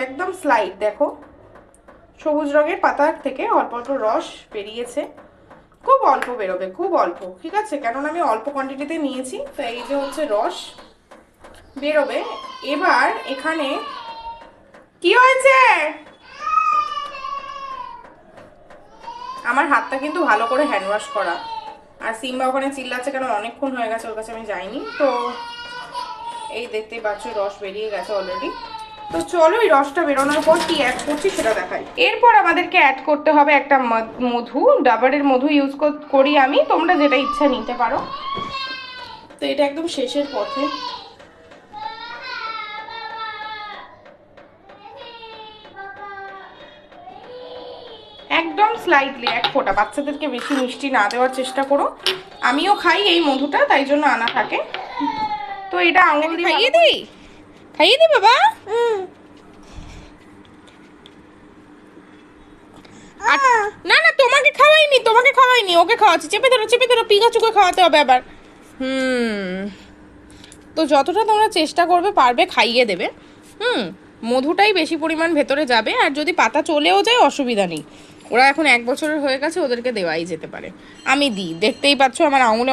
একদম স্লাইড, দেখো সবুজ রঙের পাতা থেকে অল্প অল্প রস বেরিয়েছে, খুব অল্প বেরোবে, খুব অল্প, ঠিক আছে, কেননা আমি অল্প কোয়ান্টিটিতে নিয়েছি। তো এই যে হচ্ছে রস বেরোবে। এবার এখানে কি হয়েছে, আমার হাতটা কিন্তু ভালো করে হ্যান্ড ওয়াশ করা। আর সিম্বা ওখানে চিল্লাচ্ছে কেন, অনেকক্ষণ হয়ে গেছে ওর কাছে আমি যাইনি। তো এই দেখতেই পাচ্ছ রস বেরিয়ে গেছে অলরেডি। তো চলো এই রসটা বেরোনোর পর কি অ্যাড করছি সেটা দেখাই। এরপর আমাদেরকে অ্যাড করতে হবে একটা মধু, ডাবরের মধু ইউজ করি আমি, তোমরা যেটা ইচ্ছা নিতে পারো। তো এটা একদম শেষের পথে। একদম স্লাইটলি, এক ফোঁটা, বাচ্চাদেরকে বেশি মিষ্টি না দেওয়ার চেষ্টা করো। আমিও খাই এই মধুটা, তাই জন্য আনা থাকে। তো এটা আঙুল দিয়ে খাইয়ে দিই, খাইয়ে দিই বাবা। না না তোমাকে খাওয়াইনি, তোমাকে খাওয়াইনি, ওকে খাওয়াচ্ছি, চেপে ধরো চেপে ধরো, পিকাচুকে খাওয়াতে হবে আবার। তো যতটা তোমরা চেষ্টা করবে পারবে খাইয়ে দেবে। মধুটাই বেশি পরিমাণ ভেতরে যাবে, আর যদি পাতা চলেও যায় অসুবিধা নেই, ওরা এখন 1 বছরের হয়ে গেছে, ওদেরকে দেওয়াই যেতে পারে। আমি দিই, দেখতেই পাচ্ছ আমার আঙুলে